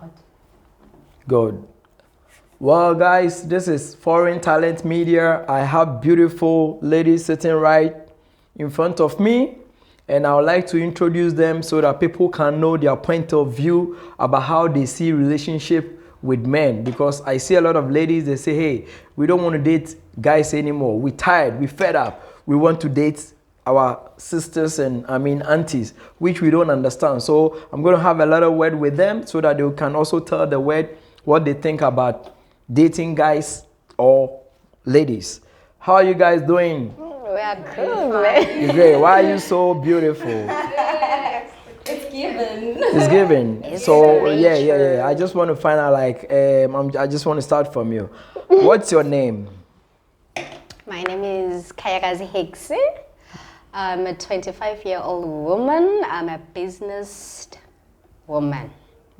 hot. Good. Well, guys, this is Foreign Talent Media. I have beautiful ladies sitting right in front of me, and I would like to introduce them so that people can know their point of view about how they see relationship with men. Because I see a lot of ladies, they say, hey, we don't want to date guys anymore. We're tired, we're fed up. We want to date our sisters and aunties, which we don't understand. So I'm going to have a lot of word with them so that they can also tell the word what they think about dating guys or ladies. How are you guys doing? We are good, man. You're great. Why are you so beautiful? It's given. It's given. It's So nature. yeah. I just want to find out, I just want to start from you. What's your name? My name is Kayakazi Higgsy. I'm a 25-year-old woman. I'm a business woman.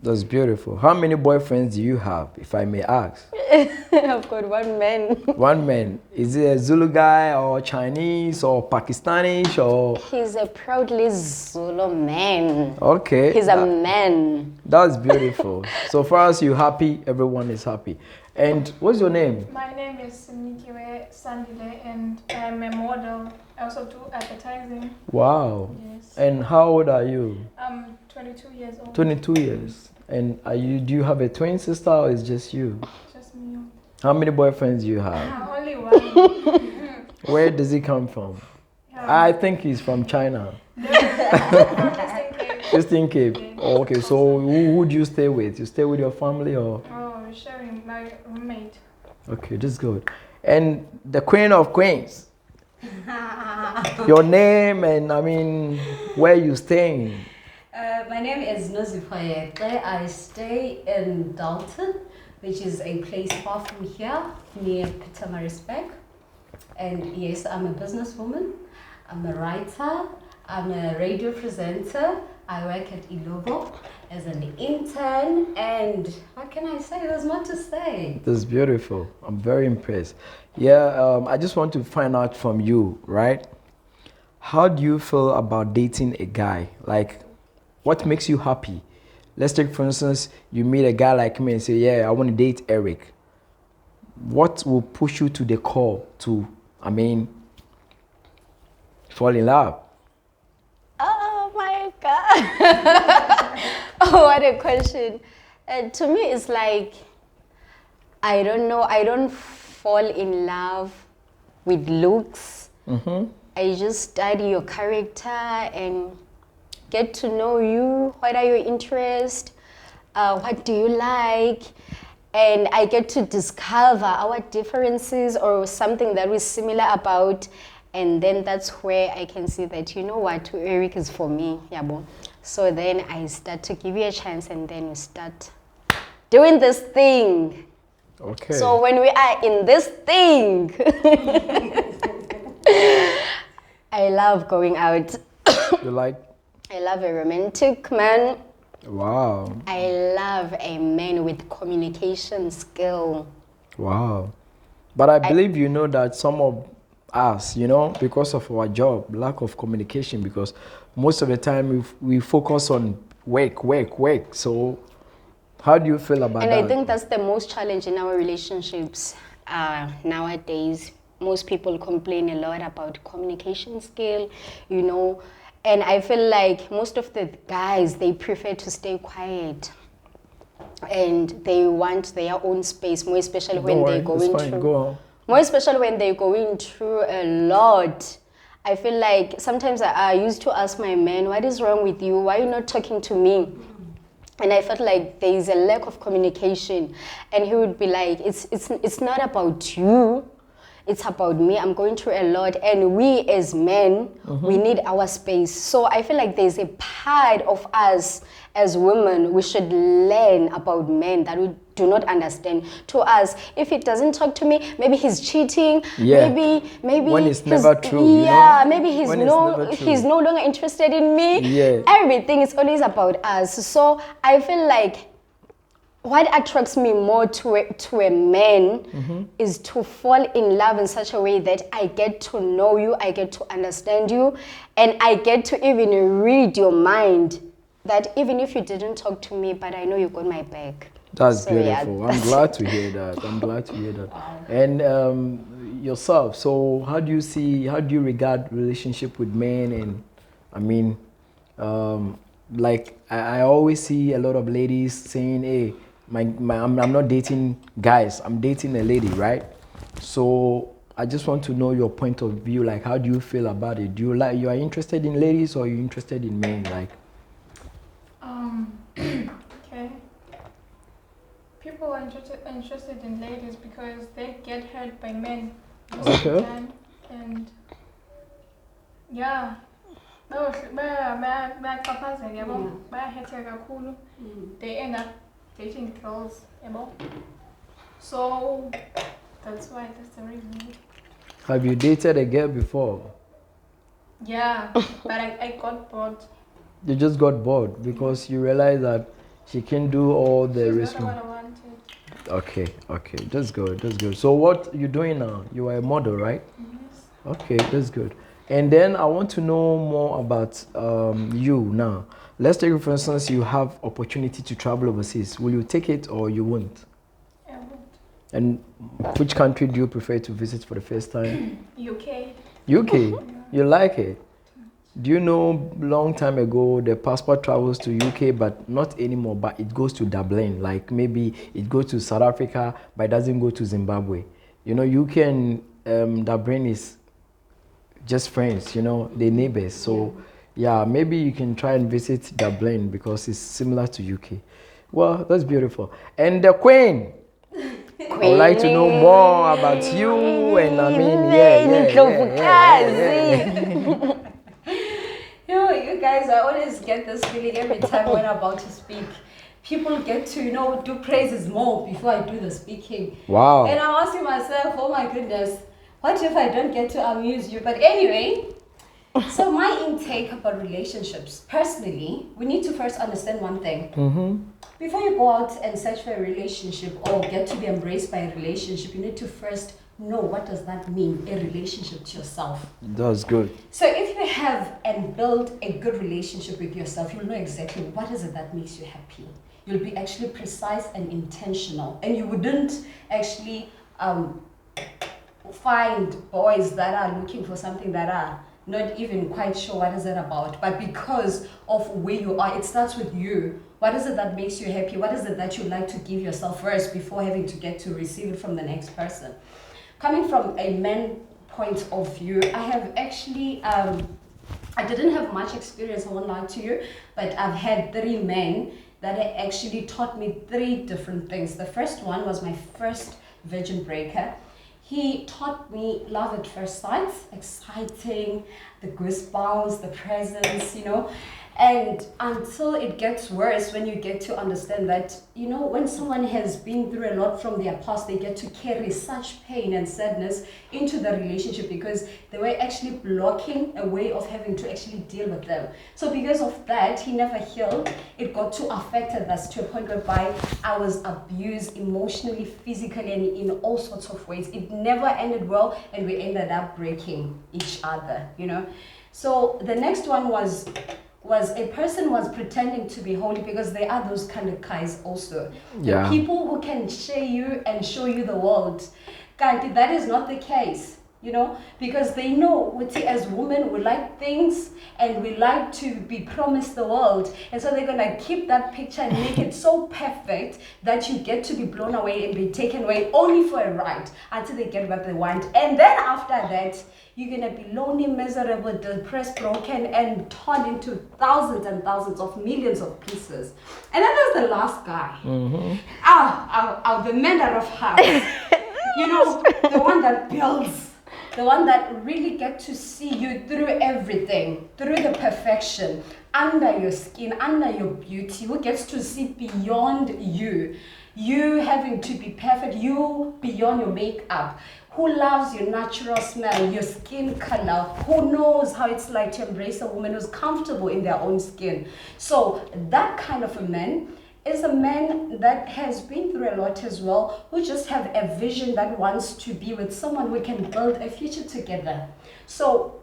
That's beautiful. How many boyfriends do you have, if I may ask? I've got one man. One man. Is it a Zulu guy or Chinese or Pakistani or? He's a proudly Zulu man. Okay. He's a man. That's beautiful. So far as you're happy, everyone is happy. And what's your name? My name is Nikiwe Sandile and I'm a model. I also do advertising. Wow. Yes. And how old are you? I'm 22 years old. 22 years. And do you have a twin sister or is just you? Just me. How many boyfriends do you have? Only one. Where does he come from? I think he's from China. Eastern Cape. Oh, okay, so who do you stay with? You stay with your family or? Oh, sharing my roommate. Okay, that's good. And the queen of queens. Your name and where you staying? My name is Nozifaye. I stay in Dalton, which is a place far from here, near Pietermaritzburg. And yes, I'm a businesswoman. I'm a writer. I'm a radio presenter. I work at Ilovo as an intern. And what can I say? There's more to say. That's beautiful. I'm very impressed. Yeah, I just want to find out from you, right? How do you feel about dating a guy? Like, what makes you happy? Let's take, for instance, you meet a guy like me and say, yeah, I want to date Eric. What will push you to the core to, fall in love? Oh my God. Oh, what a question. To me, it's like, I don't know. I don't fall in love with looks. Mm-hmm. I just study your character and get to know you. What are your interests? What do you like? And I get to discover our differences or something that we're similar about. And then that's where I can see that, you know what, Eric is for me. Yabo. So then I start to give you a chance and then we start doing this thing. Okay. So when we are in this thing, I love going out. You like? I love a romantic man. Wow. I love a man with communication skill. Wow. But I believe you know that some of us, because of our job, lack of communication, because most of the time we focus on work. So how do you feel about that? And I think that's the most challenge in our relationships nowadays. Most people complain a lot about communication skill, and I feel like most of the guys, they prefer to stay quiet and they want their own space, more especially when they're going through. Go on. More especially when they're going through a lot. I feel like sometimes I used to ask my man, what is wrong with you? Why are you not talking to me? And I felt like there is a lack of communication. And he would be like, it's not about you. It's about me. I'm going through a lot. And we as men, we need our space. So I feel like there's a part of us as women, we should learn about men that we do not understand. To us, if he doesn't talk to me, maybe he's cheating. Yeah. Maybe when it's never true. Yeah, maybe he's When it's never true. he's no longer interested in me. Yeah. Everything is always about us. So I feel like what attracts me more to a man is to fall in love in such a way that I get to know you, I get to understand you, and I get to even read your mind. that even if you didn't talk to me, but I know you got my back. That's So, yeah, beautiful. I'm glad to hear that. I'm glad to hear that. And yourself, so how do you regard relationship with men? And I mean, like I always see a lot of ladies saying, hey, I'm not dating guys, I'm dating a lady, right? So I just want to know your point of view. Like, how do you feel about it? Do you you are interested in ladies or are you interested in men? Like, Okay. People are interested in ladies because they get hurt by men most of the Okay. time. And yeah, bayachaphazela yabo, bayahetheka kakhulu. They end up dating girls, yabo. So that's the reason. have you dated a girl before? Yeah, but I got bored. You just got bored because you realized that she can do all the She's rest. not what I wanted. Okay, that's good, that's good. So what you doing now? You are a model, right? Yes. Okay, that's good. And then I want to know more about you now. Let's take, for instance, you have opportunity to travel overseas. Will you take it or you won't? I would. And which country do you prefer to visit for the first time? UK. UK. You like it? Do you know long time ago the passport travels to UK but not anymore, but it goes to Dublin, like maybe it goes to South Africa but it doesn't go to Zimbabwe. You know, UK and Dublin is just friends, you know, they're neighbors. So yeah, maybe you can try and visit Dublin because it's similar to UK. Well, that's beautiful. And the Queen. I would like to know more about you, and I mean, You guys, I always get this feeling every time when I'm about to speak. People get to, do praises more before I do the speaking. Wow. And I'm asking myself, oh my goodness, what if I don't get to amuse you? But anyway, so my intake about relationships, personally, we need to first understand one thing. Before you go out and search for a relationship or get to be embraced by a relationship, you need to first know what does that mean, a relationship to yourself. That's good. So if you have and build a good relationship with yourself, you'll know exactly what is it that makes you happy. You'll be actually precise and intentional, and you wouldn't actually find boys that are looking for something that are not even quite sure what is it about, but because of where you are, it starts with you. What is it that makes you happy? What is it that you like to give yourself first before having to get to receive it from the next person? Coming from a man point of view, I have actually, I didn't have much experience, I won't lie to you, but I've had 3 men that actually taught me 3 different things. The first one was my first virgin breaker. He taught me love at first sight, exciting, the goosebumps, the presence, and until it gets worse when you get to understand that, when someone has been through a lot from their past, they get to carry such pain and sadness into the relationship because they were actually blocking a way of having to actually deal with them. So because of that, he never healed. It got to affect us to a point whereby I was abused emotionally, physically, and in all sorts of ways. It never ended well, and we ended up breaking each other, So the next one was a person was pretending to be holy, because there are those kind of guys also. Yeah. The people who can share you and show you the world. Kanti, that is not the case, because they know as women we like things and we like to be promised the world, and so they're gonna keep that picture and make it so perfect that you get to be blown away and be taken away only for a ride until they get what they want, and then after that you're gonna be lonely, miserable, depressed, broken, and torn into thousands and thousands of millions of pieces. And then there's the last guy. The mender of hearts. The one that builds. The one that really get to see you through everything, through the perfection, under your skin, under your beauty, who gets to see beyond you. You having to be perfect, you beyond your makeup, who loves your natural smell, your skin color, who knows how it's like to embrace a woman who's comfortable in their own skin. So that kind of a man is a man that has been through a lot as well, who just have a vision that wants to be with someone we can build a future together. So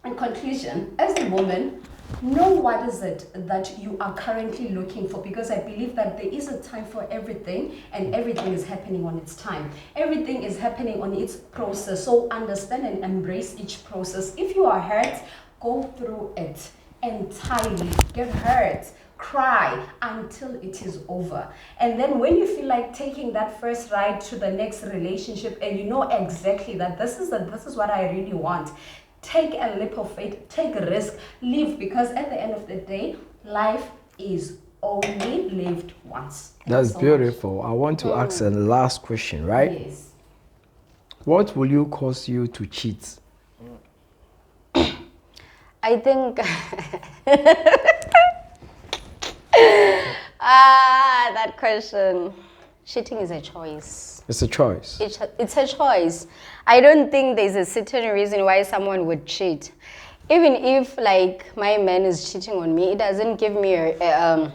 in conclusion, as a woman, know what is it that you are currently looking for, because I believe that there is a time for everything and everything is happening on its time. Everything is happening on its process. So understand and embrace each process. If you are hurt, go through it entirely. Get hurt, cry until it is over. And then when you feel like taking that first ride to the next relationship and you know exactly that this is what I really want, take a leap of faith, take a risk, live, because at the end of the day, life is only lived once. That's So beautiful. I want to ask a last question, much. right? Yes. What will you cause you to cheat? I think that question. Cheating is a choice. It's a choice. It's a choice. I don't think there's a certain reason why someone would cheat. Even if like my man is cheating on me, it doesn't give me a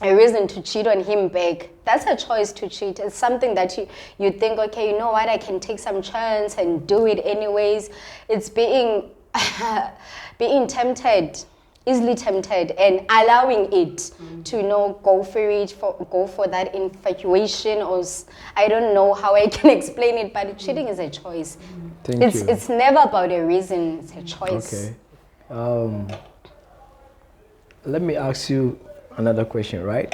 reason to cheat on him back. That's a choice to cheat. It's something that you think, okay, you know what, I can take some chance and do it anyways. It's being being tempted, easily tempted, and allowing it to go for that infatuation, or I don't know how I can explain it, but cheating is a choice. Thank you. It's never about a reason, it's a choice. Okay. Let me ask you another question, right?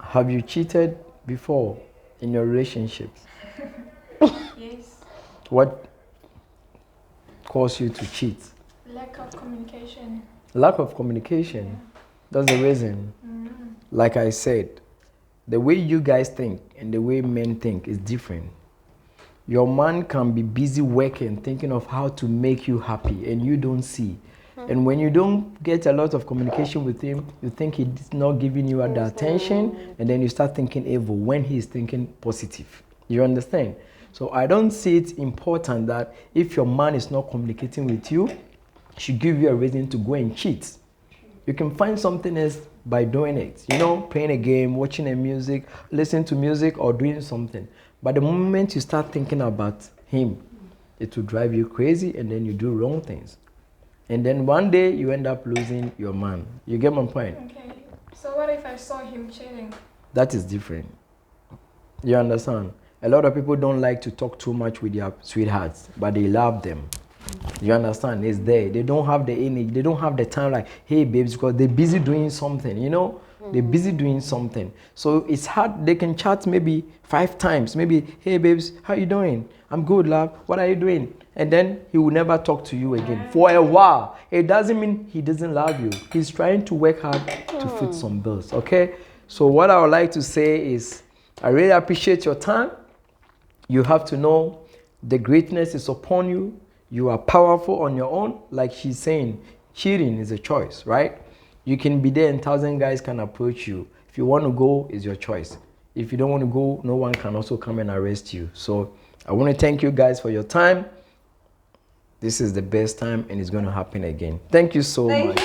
Have you cheated before in your relationships? Yes. What caused you to cheat? Lack of communication. Lack of communication. That's the reason. Like I said, the way you guys think and the way men think is different. Your man can be busy working, thinking of how to make you happy, and you don't see. And when you don't get a lot of communication with him, you think he's not giving you the attention, and then you start thinking evil when he's thinking positive. You understand? So I don't see it important that if your man is not communicating with you, he should give you a reason to go and cheat. You can find something else by doing it. Playing a game, watching a music, listening to music, or doing something. But the moment you start thinking about him, it will drive you crazy, and then you do wrong things. And then one day you end up losing your man. You get my point? Okay. So what if I saw him cheating? That is different. You understand? A lot of people don't like to talk too much with their sweethearts, but they love them. You understand? It's there. They don't have the energy. They don't have the time like, hey, babes, because they're busy doing something, They're busy doing something. So it's hard. They can chat maybe 5 times. Maybe, hey, babes, how you doing? I'm good, love. What are you doing? And then he will never talk to you again for a while. It doesn't mean he doesn't love you. He's trying to work hard to fit some bills, okay? So what I would like to say is, I really appreciate your time. You have to know the greatness is upon you. You are powerful on your own. Like she's saying, cheating is a choice, right? You can be there and 1,000 guys can approach you. If you want to go, it's your choice. If you don't want to go, no one can also come and arrest you. So I want to thank you guys for your time. This is the best time and it's going to happen again. Thank you so much.